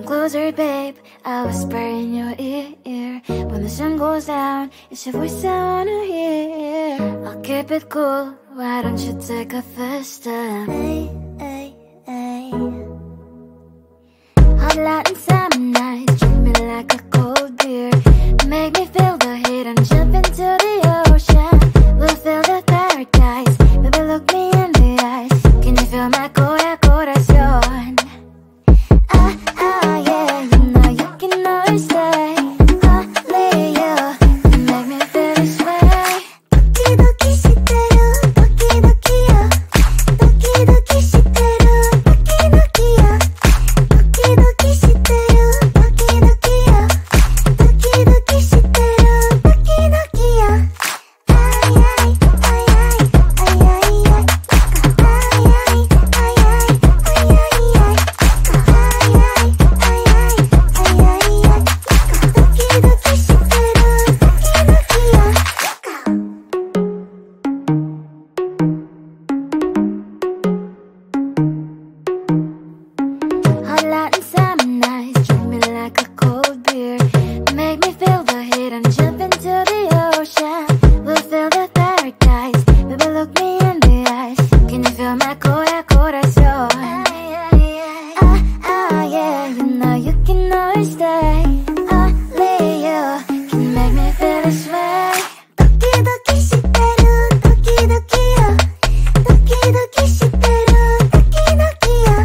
Come closer, babe, I'll whisper in your ear. When the sun goes down, it's your voice I wanna hear. I'll keep it cool, why don't you take a first step? Hey, hey, hey. Hot Latin summer nights, treat me like a cold beer. Make me feel the heat and jump into the ocean. We'll feel the paradise, baby look me in the eyes. Can you feel my corazón? Yeah, you know you can always stay. Only you can make me feel this way. Doki doki shiteru, doki doki yo. Doki doki shiteru, doki doki yo. Doki doki shiteru, doki doki yo. Doki doki shiteru, doki doki yo. Ay ay ay ay ay ay ay. Ay ay ay ay ay ay ay. Hot Latin summer nights, treat me like a cold beer. Make me feel the heat and jump into the ocean. We'll feel the paradise, baby look me in the eyes. Can you feel my corazón? Yeah, you know you can always stay. Only you can make me feel this way. Doki doki shiteru, doki doki yo. Doki doki shiteru, doki doki yo.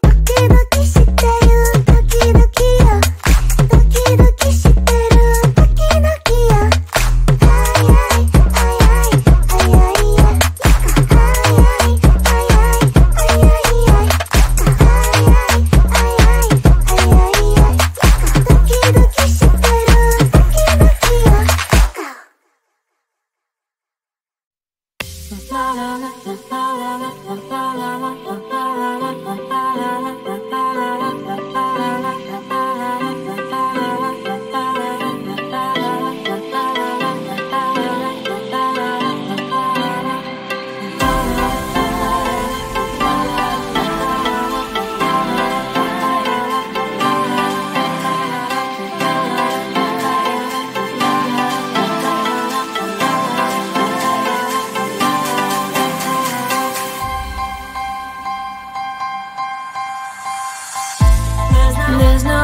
Doki doki shiteru, doki doki yo. Doki doki shiteru, doki doki yo. Ay ay ay ay ay ay ay. Ay ay ay ay ay ay ay. Ay ay ay ay ay ay ay. Doki doki shiteru, doki doki yo. There's no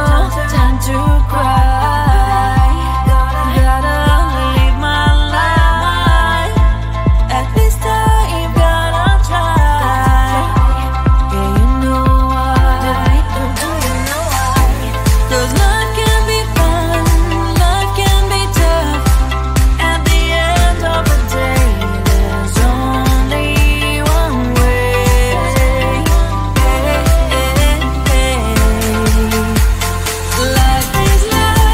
time to cry. Gotta live my life. At this time, gotta try. Yeah, you know why. 'Cause life can be fun, life can be tough. At the end of the day, there's only one way. Life is life.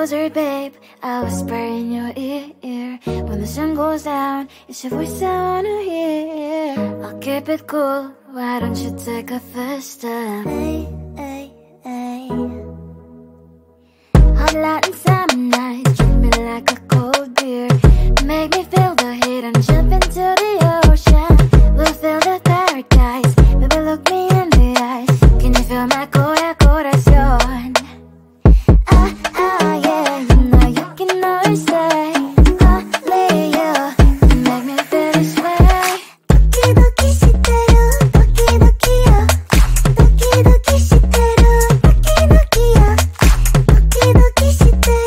closer, babe, I'll whisper in your ear. When the sun goes down, it's your voice I wanna hear. I'll keep it cool, why don't you take a first step? Hey, hey, hey. Hot Latin summer nights, treat me like a cold beer. Make me feel the heat and jump into the ocean. We'll feel the paradise, baby, look me in the eyes. Can you feel my corazón? Yeah, you know you can always say only you can make me feel this way. 도끼도끼 시대로 도끼도끼야. 도끼도끼 시대로 도끼도끼야. 도끼도끼 시대로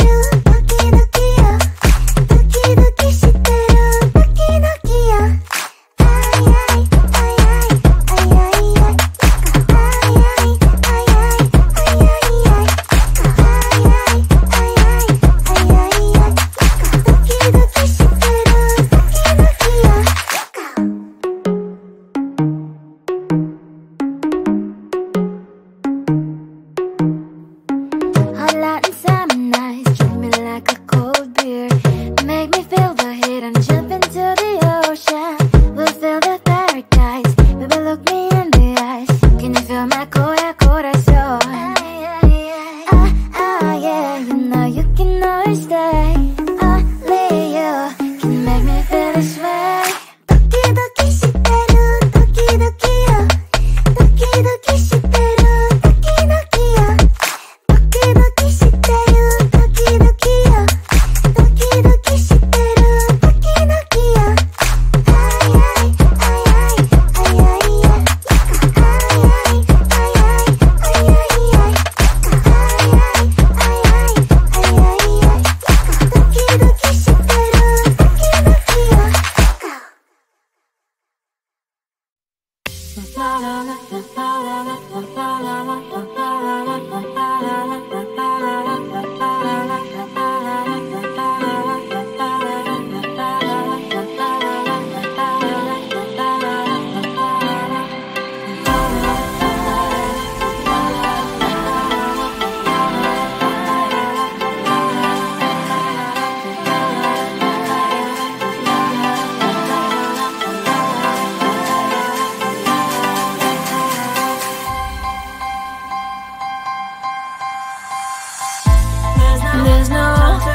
There's no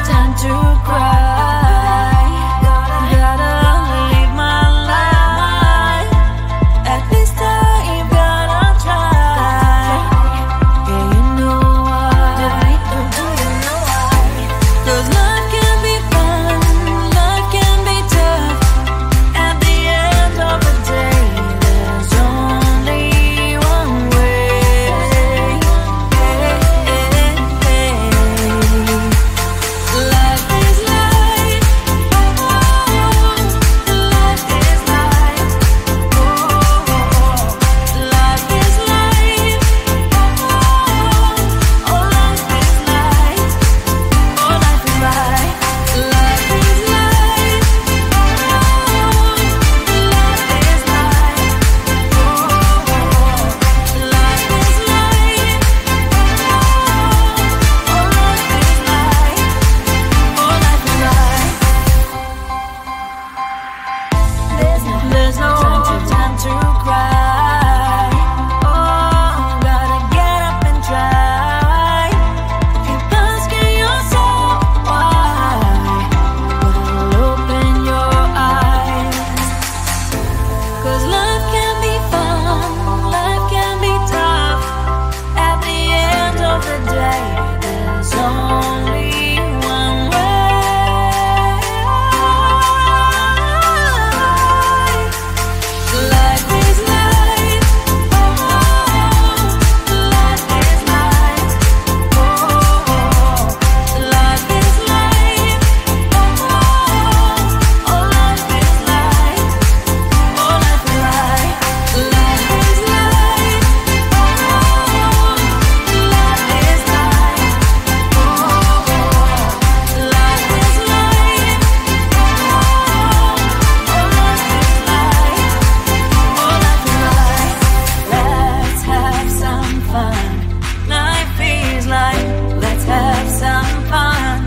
time to cry. Gotta live my life. At this time, gotta try. Yeah, you know why. Do you know why? 'Cause life can be fun, life can be tough. At the end of the day, there's only one way. Life is life. Life is life. Life is life. Oh, life is life. Oh, life is life. Life is life. Life is life. Life is life. Oh, life is life. Oh, life is life. There's no time to cry. Oh, gotta get up and try. Keep asking yourself why. But open your eyes. 'Cause life can be fun, life can be tough. At the end of the day, there's only one way. Life is life. Life is life. Life is life. Oh, life is life. Oh, life is life. Life is life. Life is life. Life is life. Oh, life is life. Oh, life is life. Let's have some fun. Life is life. Let's have some fun.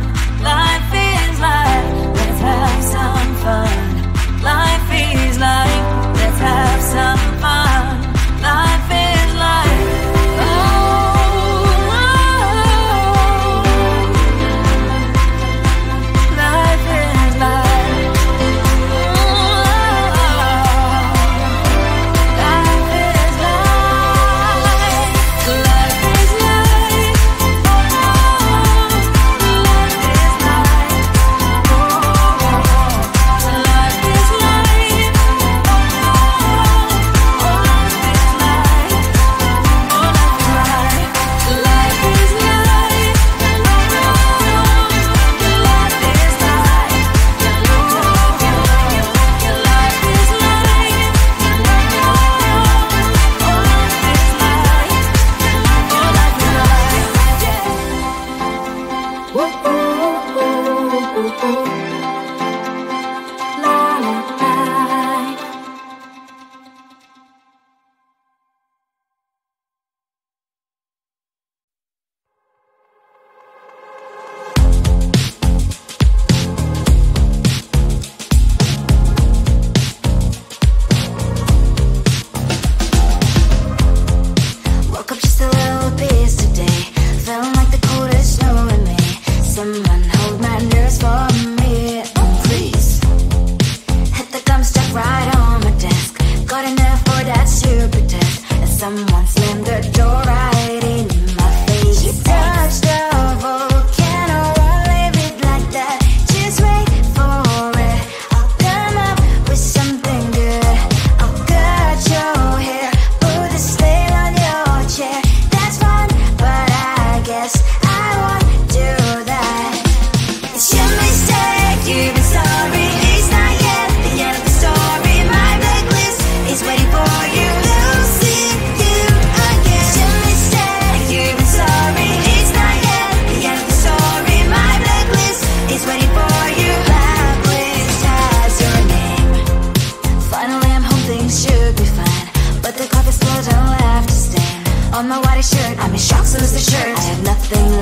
Life is life. Let's have some fun. Life is life. Let's have some fun. Life is life. Oh, life is life. Life is life. Life is life. Life is life. Life is life. Woke up just a little pissed today. Feeling like the coldest snow in me. Someone hold my nerves for me, oh please. Hit the gum stuck right on my desk. Got enough for that super test. And someone slammed the door right in my face. You touched the volcano, won't leave it like that. Just wait for it. I'll come up with something good. I'll cut your hair, put the stain on your chair. That's fun, but I guess I won't do that. It's your mistake, you've been sorry. It's not yet the end of the story. My blacklist is waiting for you. Losing you again. It's your mistake, you've been sorry. It's not yet the end of the story. My blacklist is waiting for you. Blacklist has your name. Finally I'm home, things should be fine. But the clock is still don't have to stand. On my white shirt, I'm in shock, so is the shirt. I have nothing